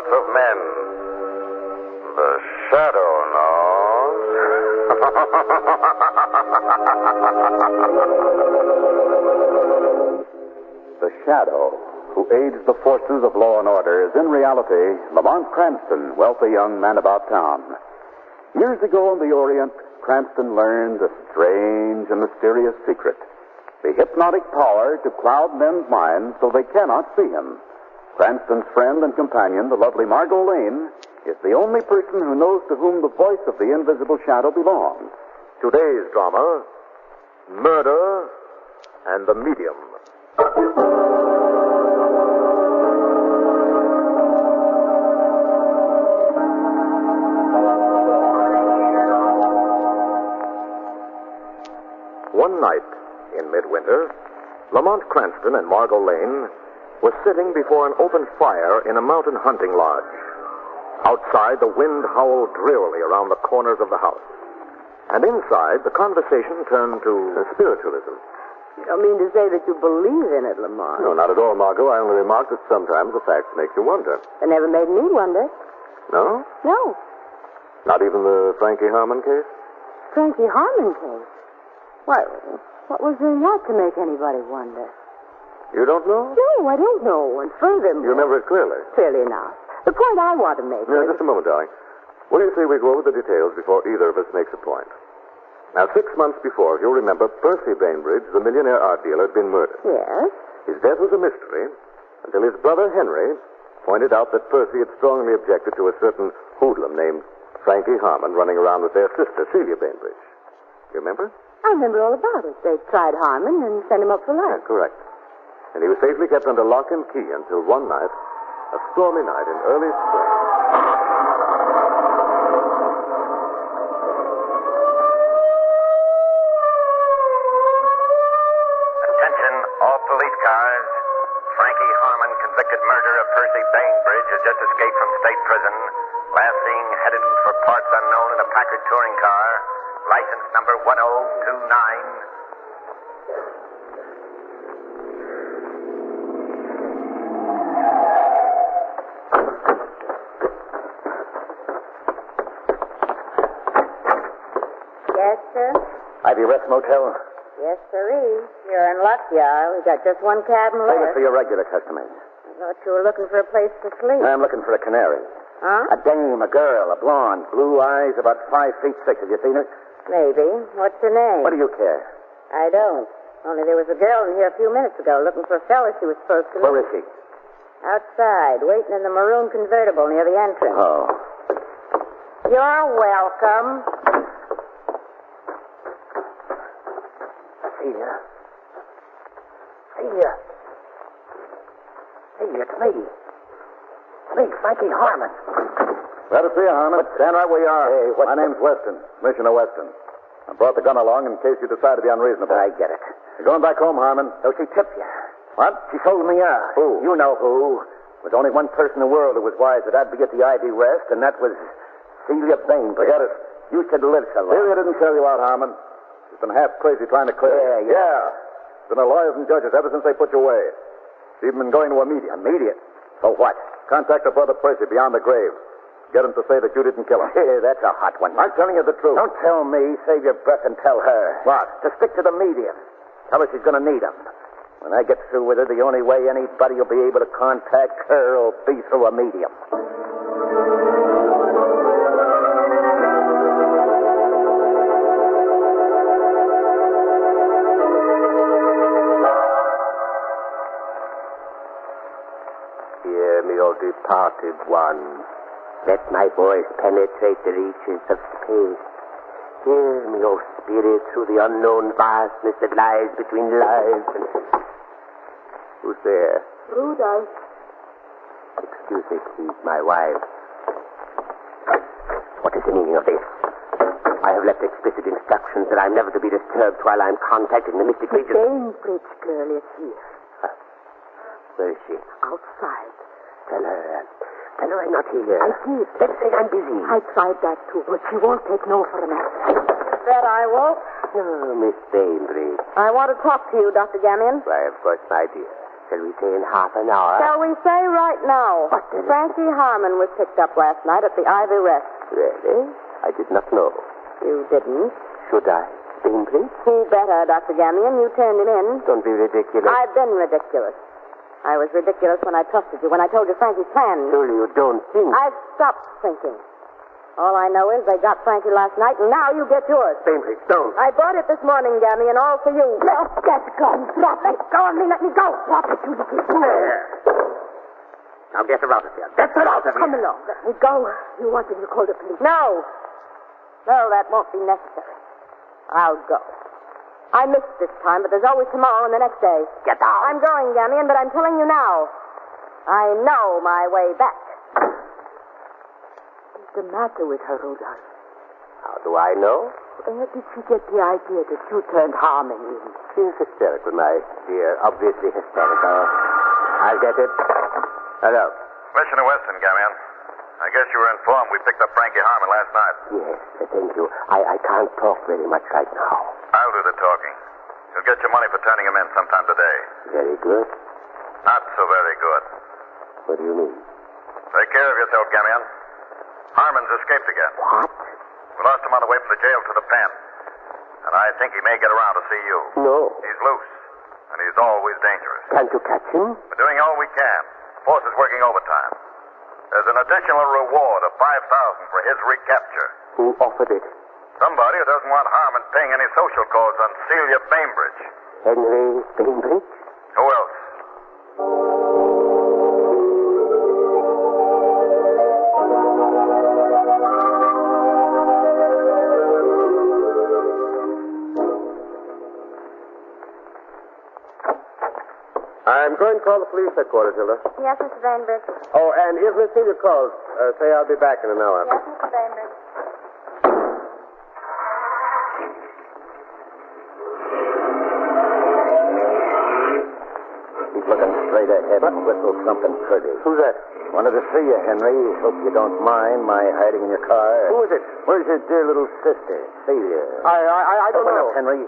hearts of men. The shadow knows. The shadow, who aids the forces of law and order, is in reality Lamont Cranston, wealthy young man about town. Years ago in the Orient, Cranston learned a strange and mysterious secret. The hypnotic power to cloud men's minds so they cannot see him. Cranston's friend and companion, the lovely Margot Lane, is the only person who knows to whom the voice of the invisible shadow belongs. Today's drama, Murder and the Medium. One night in midwinter, Lamont Cranston and Margot Lane were sitting before an open fire in a mountain hunting lodge. Outside, the wind howled drearily around the corners of the house. And inside, the conversation turned to spiritualism. You don't mean to say that you believe in it, Lamont? No, not at all, Margot. I only remarked that sometimes the facts make you wonder. It never made me wonder. No? No. Not even the Frankie Harmon case? Frankie Harmon case? Why, what was there in that to make anybody wonder? You don't know? No, I don't know. And furthermore... You remember it clearly? Clearly enough. The point I want to make No, is... just a moment, darling. What do you say we go over the details before either of us makes a point? Now, 6 months before, if you'll remember, Percy Bainbridge, the millionaire art dealer, had been murdered. Yes? His death was a mystery until his brother Henry pointed out that Percy had strongly objected to a certain hoodlum named Frankie Harmon running around with their sister, Celia Bainbridge. You remember? I remember all about it. They tried Harmon and sent him up for life. Yeah, correct. And he was safely kept under lock and key until one night, a stormy night in early spring. Attention, all police cars. Frankie Harmon, convicted murderer of Percy Bainbridge, has just escaped from state prison. Last seen headed for parts unknown in a Packard touring car. License number 1029. Yes, sir? Ivy Rest Motel. Yes, sirree. You're in luck, y'all. We got just one cabin Save it left. for your regular customers. I thought you were looking for a place to sleep. I'm looking for a canary. Huh? A dame, a girl, a blonde, blue eyes, about 5'6". Have you seen her? Maybe. What's her name? What do you care? I don't. Only there was a girl in here a few minutes ago looking for a fella she was supposed to Where meet. is she? Outside, waiting in the maroon convertible near the entrance. Oh. You're welcome. Celia. Celia. Celia, it's me. It's me, Frankie Harmon. Glad to see you, Harmon. Stand right where you are. Hey, My name's Weston, Commissioner Weston. I brought the gun along in case you decide to be unreasonable. I get it. You're going back home, Harmon. So she tipped you. What? She sold me out. Who? You know who. There's only one person in the world who was wise that I'd be at the Ivy Rest, and that was Celia Bainbridge. Forget it. You should live so long. Celia didn't sell you out, Harmon. She's been half crazy trying to clear you. Yeah. Been her lawyers and judges ever since they put you away. She's even been going to a medium. Immediate. For what? Contact her brother Percy beyond the grave. Get him to say that you didn't kill him. Hey, that's a hot one. I'm telling you the truth. Don't tell me. Save your breath and tell her. What? To stick to the medium. Tell her she's going to need him. When I get through with her, the only way anybody will be able to contact her will be through a medium. Hear me, O departed one. Let my voice penetrate the reaches of space. Hear me, O spirit, through the unknown vastness that lies between life and... Who's there? Rudolph. Excuse me, please, my wife. What is the meaning of this? I have left explicit instructions that I'm never to be disturbed while I'm contacting the mystic The region. Bainbridge girl is here. Where is she? Outside. Tell her I'm not here. I did. Let's say I'm busy. I tried that too, but she won't take no for an answer. That I won't. Oh, Miss Bainbridge. I want to talk to you, Dr. Gamion. Why, of course, my dear. Shall we say in half an hour? Shall we say right now? What then? Frankie Harmon was picked up last night at the Ivy Rest. Really? I did not know. You didn't? Should I? Bainbridge? Who better, Dr. Gamion? You turned him in. Don't be ridiculous. I've been ridiculous. I was ridiculous when I trusted you, when I told you Frankie's plan. Surely you don't think... I've stopped thinking. All I know is they got Frankie last night, and now you get yours. Bainbridge, don't. I brought it this morning, Gamion, all for you. Let that gun. Drop it. Let go of me. Let me go. Drop it, you little fool. Now get her out of here. Get her out of here. Come along. Let me go. You wanted to call the police. No. No, that won't be necessary. I'll go. I missed this time, but there's always tomorrow and the next day. Get out. I'm going, Gamion, but I'm telling you now. I know my way back. What's the matter with her, Rudolph? How do I know? Where did she get the idea that you turned Harmon in? She's hysterical, my dear. Obviously hysterical. I'll get it. Hello. Commissioner Weston, Gamion. I guess you were informed we picked up Frankie Harmon last night. Yes, thank you. I can't talk very much right now. I'll do the talking. You'll get your money for turning him in sometime today. Very good. Not so very good. What do you mean? Take care of yourself, Gamion. Harmon's escaped again. What? We lost him on the way from the jail to the pen. And I think he may get around to see you. No. He's loose. And he's always dangerous. Can't you catch him? We're doing all we can. Force is working overtime. There's an additional reward of $5,000 for his recapture. Who offered it? Somebody who doesn't want Harmon paying any social calls on Celia Bainbridge. Henry Bainbridge? Who else? I'm going to call the police headquarters, Hilda. Yes, Mr. Bainbridge. Oh, and if Miss Celia calls, say I'll be back in an hour. Yes, Mr. Bainbridge. Keep looking straight ahead and whistle something pretty. Who's that? Wanted to see you, Henry. Hope you don't mind my hiding in your car. Who is it? Where's your dear little sister, Celia? I don't Open know. up, Henry.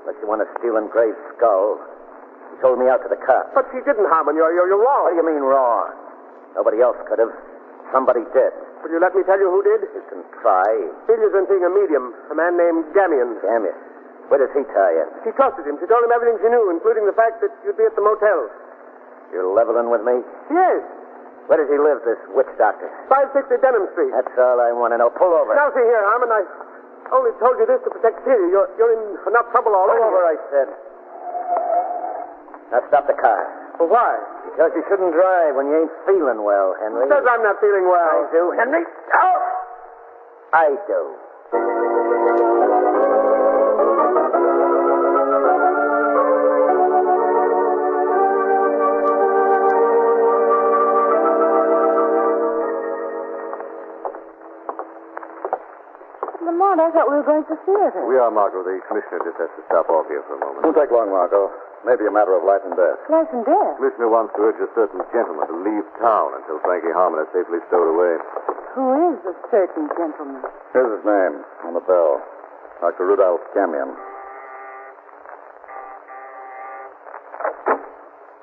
Unless you want to steal Grave's skull. She told me out to the cops. But she didn't, Harmon. You're wrong. What do you mean wrong? Nobody else could have. Somebody did. Will you let me tell you who did? You can try. Celia's been seeing a medium, a man named Gamion. Damn it. Where does he tie you? She trusted him. She told him everything she knew, including the fact that you'd be at the motel. You're leveling with me? Yes. Where does he live, this witch doctor? 560 Denham Street. That's all I want to know. Pull over. Now, see here, Harmon, I only told you this to protect Celia. You're in enough trouble already. Pull over, I said. Now stop the car. Well, why? Because you shouldn't drive when you ain't feeling well, Henry. Says I'm not feeling well. I do, Henry. Oh! I do. Lamont, I thought we were going to theater. We are, Margot. The commissioner just has to stop off here for a moment. Won't take long, Margot. Maybe a matter of life and death. Life and death? Commissioner wants to urge a certain gentleman to leave town until Frankie Harmon is safely stowed away. Who is a certain gentleman? Here's his name on the bell. Dr. Rudolph Gamion.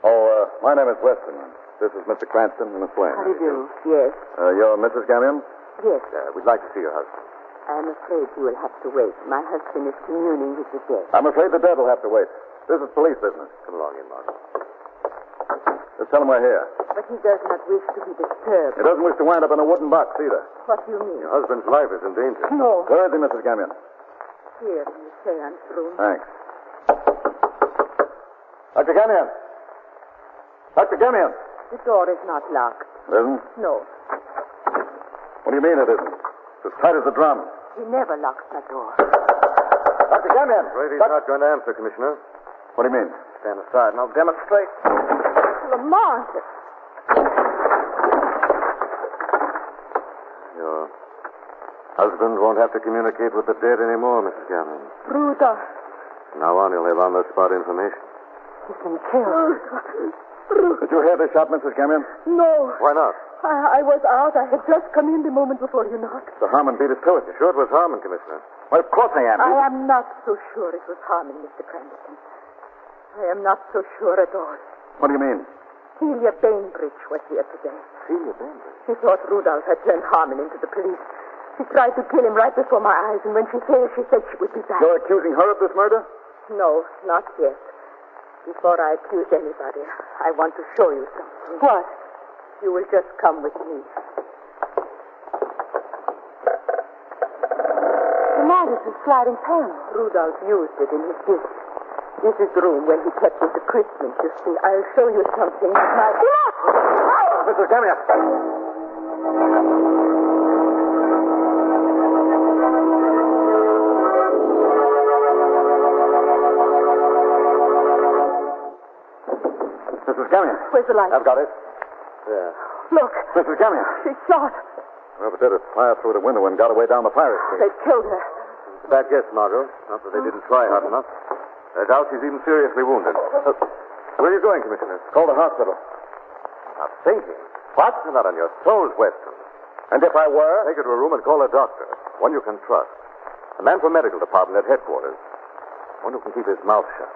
Oh, my name is Weston. This is Mr. Cranston and Miss Wayne. How do you do? Yes. You're Mrs. Gamion? Yes. We'd like to see your husband. I'm afraid you will have to wait. My husband is communing with the dead. I'm afraid the dead will have to wait. This is police business. Come along in, Margot. Just tell him we're here. But he does not wish to be disturbed. He doesn't wish to wind up in a wooden box either. What do you mean? Your husband's life is in danger. No. Where is he, Mrs. Gamion? Here in the seance room. Thanks. Dr. Gamion! Dr. Gamion! The door is not locked. It isn't? No. What do you mean it isn't? It's as tight as a drum. He never locks the door. Dr. Gamion! Afraid he's not going to answer, Commissioner. What do you mean? Stand aside and I'll demonstrate. Lamont! Your husband won't have to communicate with the dead anymore, Mrs. Gamion. Rudolph. From now on, he'll have on-the-spot information. He's been killed. Did you hear this shot, Mrs. Gamion? No. Why not? I was out. I had just come in the moment before you knocked. The Harmon beat us to it. You sure it was Harmon, Commissioner? Well, of course I am. I am not so sure it was Harmon, Mr. Cranston. I am not so sure at all. What do you mean? Celia Bainbridge was here today. Celia Bainbridge? She thought Rudolph had turned Harmon into the police. She tried to kill him right before my eyes, and when she failed, she said she would be back. You're accusing her of this murder? No, not yet. Before I accuse anybody, I want to show you something. What? You will just come with me. The lattice is sliding panel. Rudolph used it in his business. This is the room where he kept his equipment, you see. I'll show you something that might... Mrs. Gamion. Mrs. Gamion. Where's the light? I've got it. There. Look. Mrs. Gamion. She's shot. Whoever did it fired through the window and got away down the fire escape. They killed her. Bad guess, Margot. Not that they didn't try hard enough. I doubt she's even seriously wounded. Where are you going, Commissioner? Call the hospital. Not thinking. What? You're not on your toes, Weston. And if I were? Take her to a room and call a doctor. One you can trust. A man from medical department at headquarters. One who can keep his mouth shut.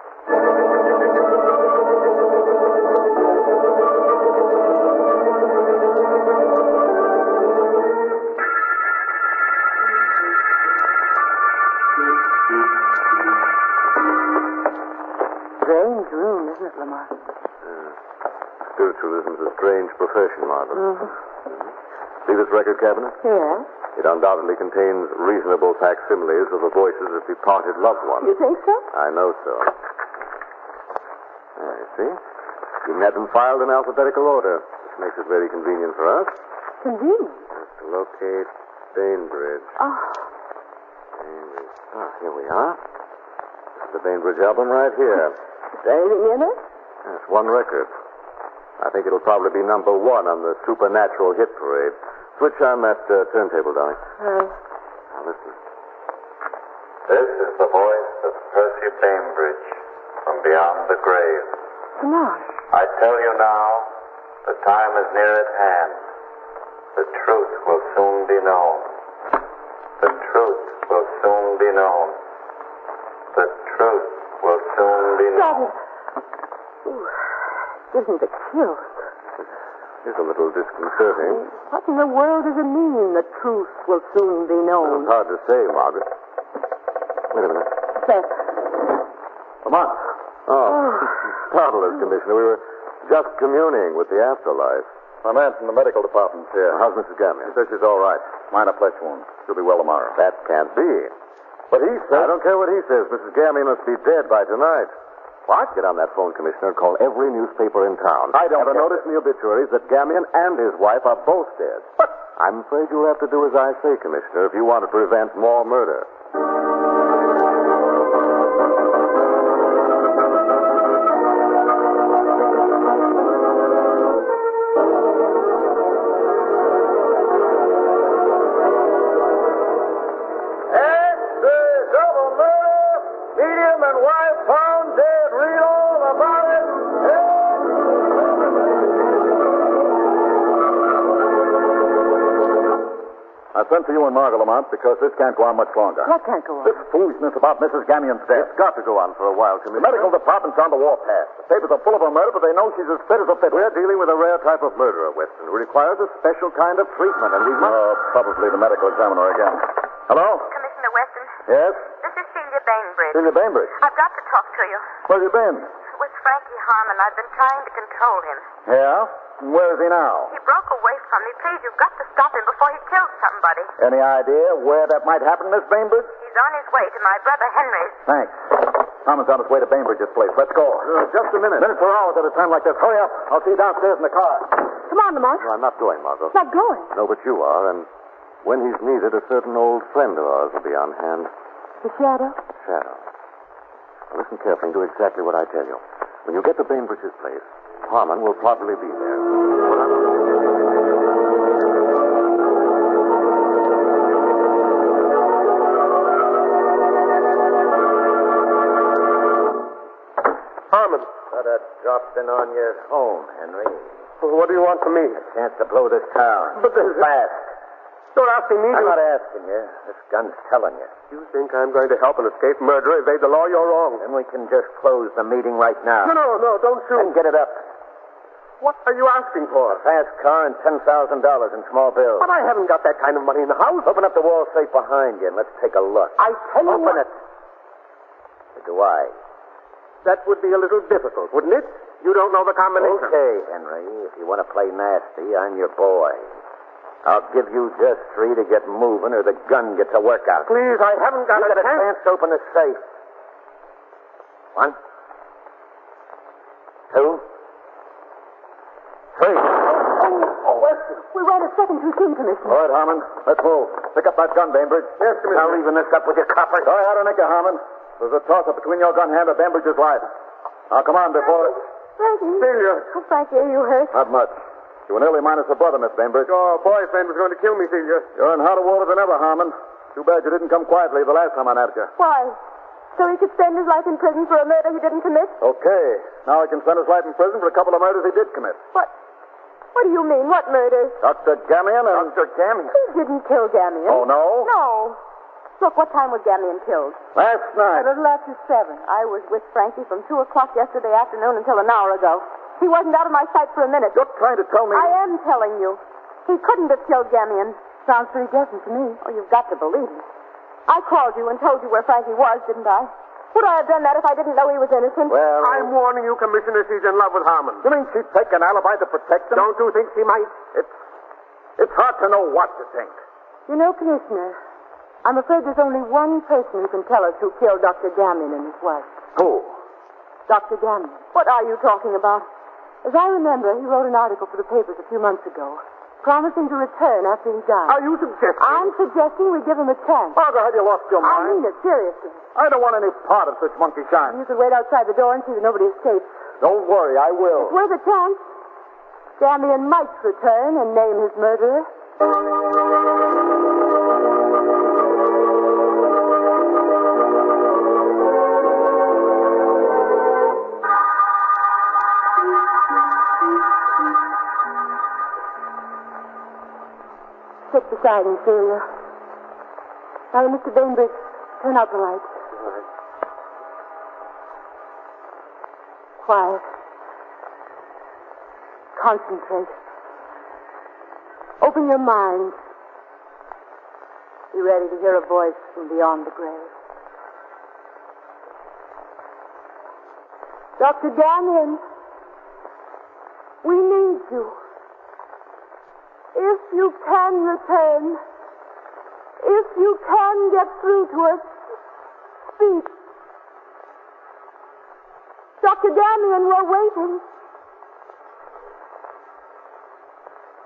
Strange room, isn't it, Lamont? Spiritualism's a strange profession, Margaret. See this record cabinet? Yeah. It undoubtedly contains reasonable facsimiles of the voices of departed loved ones. You think so? I know so. There, you see? You can have them filed in alphabetical order, which makes it very convenient for us. Convenient. Just to locate Bainbridge. Oh. Bainbridge. Ah, here we are. This is the Bainbridge album right here. Is there anything in it? That's one record. I think it'll probably be number one on the supernatural hit parade. Switch on that turntable, darling. Now listen. This is the voice of Percy Bainbridge from beyond the grave. Lamont. I tell you now, the time is near at hand. The truth will soon be known. The truth will soon be known. The truth will soon be known. Isn't it killed? It's a little disconcerting. What in the world does it mean, the truth will soon be known? It's hard to say, Margaret. Wait a minute. That. Lamont. Oh. Startled us, Commissioner. We were just communing with the afterlife. My man from the medical department's here. How's Mrs. Gamion? He says she's all right. Minor flesh wound. She'll be well tomorrow. That can't be. But he says... I don't care what he says. Mrs. Gamion must be dead by tonight. What? Get on that phone, Commissioner, and call every newspaper in town. I don't have a get notice in the obituaries that Gamion and his wife are both dead. But I'm afraid you'll have to do as I say, Commissioner, if you want to prevent more murder. I sent for you and Margot, Lamont, because this can't go on much longer. What can't go on? This foolishness about Mrs. Gamion's death. It's got to go on for a while, The Commissioner. medical department's on the warpath. The papers are full of her murder, but they know she's as fit as a fiddle. We're dealing with a rare type of murderer, Weston, who requires a special kind of treatment, and we must... Probably the medical examiner again. Hello? Commissioner Weston, Yes? this is Celia Bainbridge. Celia Bainbridge. I've got to talk to you. Where have you been? With Frankie Harmon, I've been trying to control him. Yeah? And where is he now? He broke away from me. Please, you've got to stop him before he kills somebody. Any idea where that might happen, Miss Bainbridge? He's on his way to my brother Henry's. Thanks. Harmon's on his way to Bainbridge's place. Let's go. Just a minute. Minutes or hours at a time like this. Hurry up. I'll see you downstairs in the car. Come on, Lamont. No, I'm not going, Margot. Not going. No, but you are, and when he's needed, a certain old friend of ours will be on hand. The shadow? Shadow. Now, listen carefully and do exactly what I tell you. When you get to Bainbridge's place, Harmon will probably be there. Harmon. Got a dropping on your home, Henry. Well, what do you want from me? A chance to blow this town. But there's... Fast. You're asking me I'm to... not asking you. This gun's telling you. You think I'm going to help an escaped murderer evade the law? You're wrong. Then we can just close the meeting right now. No, don't shoot. And get it up. What are you asking for? A fast car and $10,000 in small bills. But I haven't got that kind of money in the house. Open up the wall safe behind you and let's take a look. I tell you Open what. it. Or do I? That would be a little difficult, wouldn't it? You don't know the combination. Okay, Henry. If you want to play nasty, I'm your boy. I'll give you just 3 to get moving or the gun gets a workout. Please, I haven't got You a got a chance. chance to open the safe. 1, 2, 3. We went a second too soon, Commissioner. All right, Harmon. Let's move. Pick up that gun, Bainbridge. Yes, Commissioner. Now leaving this up with your copper. Sorry, I don't think you, Harmon. There's a toss-up between your gun hand and Bainbridge's life. Now, come on, before... Frankie. Celia. Oh, Frankie, are you hurt? Not much. You were nearly minus a brother, Miss Bainbridge. Your boyfriend was going to kill me, Celia. You're in hotter water than ever, Harmon. Too bad you didn't come quietly the last time I nabbed you. Why? So he could spend his life in prison for a murder he didn't commit? Okay. Now he can spend his life in prison for a couple of murders he did commit. What do you mean? What murders? Dr. Gamion and... Dr. Gamion? He didn't kill Gamion. Oh, no? No. Look, what time was Gamion killed? Last A night. little after 7. I was with Frankie from 2 o'clock yesterday afternoon until an hour ago. He wasn't out of my sight for a minute. You're trying to tell me... I am telling you. He couldn't have killed Gamion. Sounds pretty decent to me. Oh, you've got to believe it. I called you and told you where Frankie was, didn't I? Would I have done that if I didn't know he was innocent? Well... I'm warning you, Commissioner, she's in love with Harmon. You mean she'd take an alibi to protect him? Don't you think she might? It's hard to know what to think. You know, Commissioner, I'm afraid there's only one person who can tell us who killed Dr. Gamion and his wife. Who? Dr. Gamion. What are you talking about? As I remember, he wrote an article for the papers a few months ago, promising to return after he died. Are you suggesting? I'm suggesting we give him a chance. Margaret, have you lost your I mind? mean it, seriously. I don't want any part of such monkey shine. You could wait outside the door and see that nobody escapes. Don't worry, I will. It's worth a chance. Gamion might return and name his murderer. Sit beside him, Celia. Now, Mr. Bainbridge, turn out the lights. All right. Quiet. Concentrate. Open your mind. Be ready to hear a voice from beyond the grave. Dr. Gamion, we need you. If you can return, if you can get through to us, speak. Dr. Gamion, we're waiting.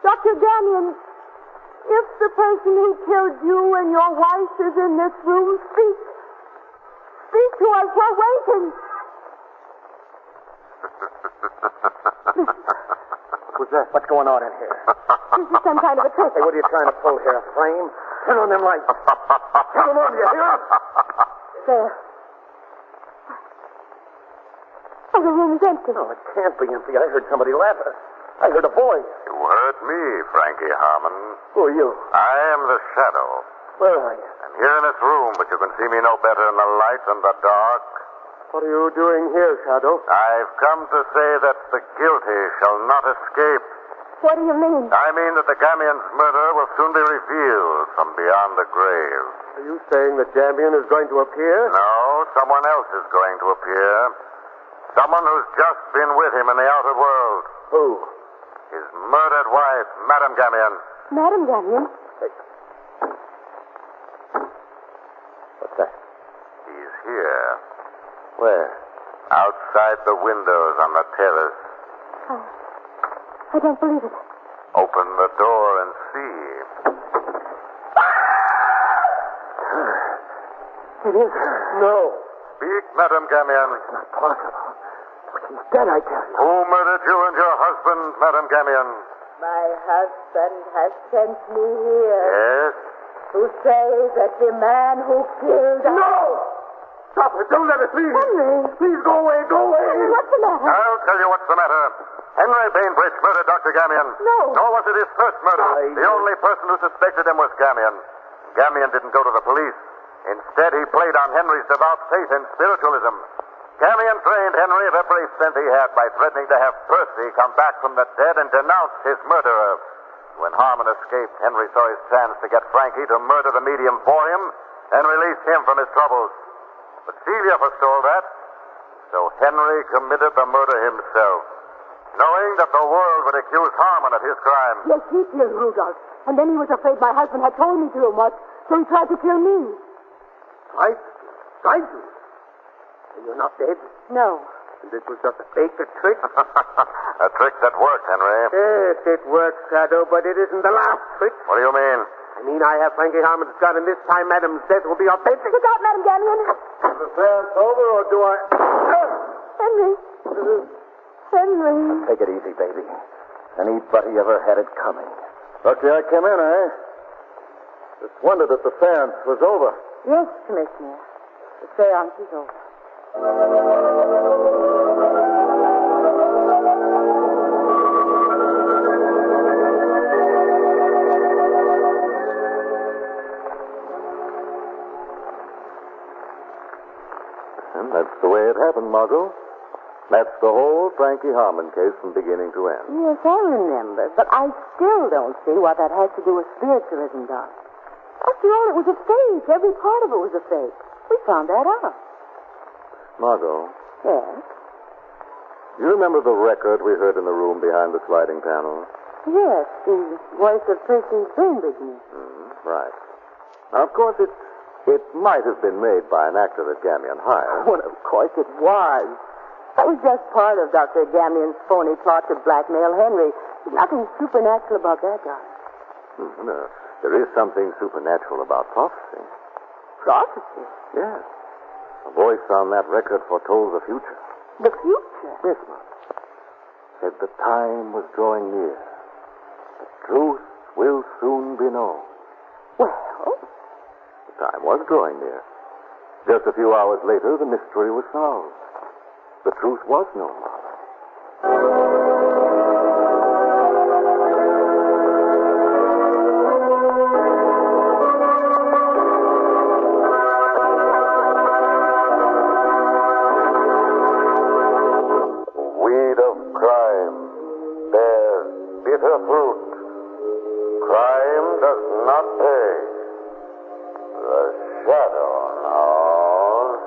Dr. Gamion, if the person who killed you and your wife is in this room, speak. Speak to us, we're waiting. Who's that? What's going on in here? This is some kind of a trick. Hey, what are you trying to pull here? A frame? Turn on them lights. Turn them on, you hear? There. Oh, the room is empty. No, it can't be empty. I heard somebody laughing. I heard a voice. You heard me, Frankie Harmon. Who are you? I am the shadow. Where are you? I'm here in this room, but you can see me no better in the light than the dark. What are you doing here, Shadow? I've come to say that the guilty shall not escape. What do you mean? I mean that the Gamion's murder will soon be revealed from beyond the grave. Are you saying that Gamion is going to appear? No, someone else is going to appear. Someone who's just been with him in the outer world. Who? His murdered wife, Madame Gamion. Madame Gamion? What's that? He's here. Where? Outside the windows on the terrace. I don't believe it. Open the door and see. It is. No. Speak, Madame Gamion. It's not possible. He's dead, I tell you. Who murdered you and your husband, Madame Gamion? My husband has sent me here Yes? to say that the man who killed... No! Stop it. Don't let us leave. Henry! Please go away. Go away. What's the matter? I'll tell you what's the matter. Henry Bainbridge murdered Dr. Gamion. No. Nor was it his first murder. The only person who suspected him was Gamion. Gamion didn't go to the police. Instead, he played on Henry's devout faith in spiritualism. Gamion drained Henry of every cent he had by threatening to have Percy come back from the dead and denounce his murderer. When Harmon escaped, Henry saw his chance to get Frankie to murder the medium for him and release him from his troubles. But Celia forestalled that, so Henry committed the murder himself, knowing that the world would accuse Harmon of his crime. Yes, he killed Rudolph. And then he was afraid my husband had told me too much, so he tried to kill me. Tried to? And you're not dead? No. And this was just a fake, a trick? A trick that worked, Henry. Yes, it works, Shadow, but it isn't the last trick. What do you mean? I mean, I have Frankie Harmon's gun, and this time Madame's death will be authentic. Look out, Madame Gamion. Is the seance over, or do I... Henry. Henry. Take it easy, baby. Anybody ever had it coming? Lucky I came in, eh? Just wondered if the seance was over. Yes, Commissioner. The seance is over. And that's the way it happened, Margot. That's the whole Frankie Harmon case from beginning to end. Yes, I remember, but I still don't see what that has to do with spiritualism, Doc. After all, it was a fake. Every part of it was a fake. We found that out. Margot, Yes? you remember the record we heard in the room behind the sliding panel? Yes, the voice of Percy Bainbridge. Right. Now, of course, it might have been made by an actor that Gamion hired. Well, of course it was. That was just part of Dr. Gamion's phony plot to blackmail Henry. There's nothing supernatural about that, Doc. No, there is something supernatural about prophecy. Prophecy? Yes. A voice on that record foretold the future. The future? Yes, Mom. Said the time was drawing near. The truth will soon be known. Well? The time was drawing near. Just a few hours later, the mystery was solved. The truth was known, Martha. Weed of crime bears bitter fruit. Crime does not pay. The shadow knows.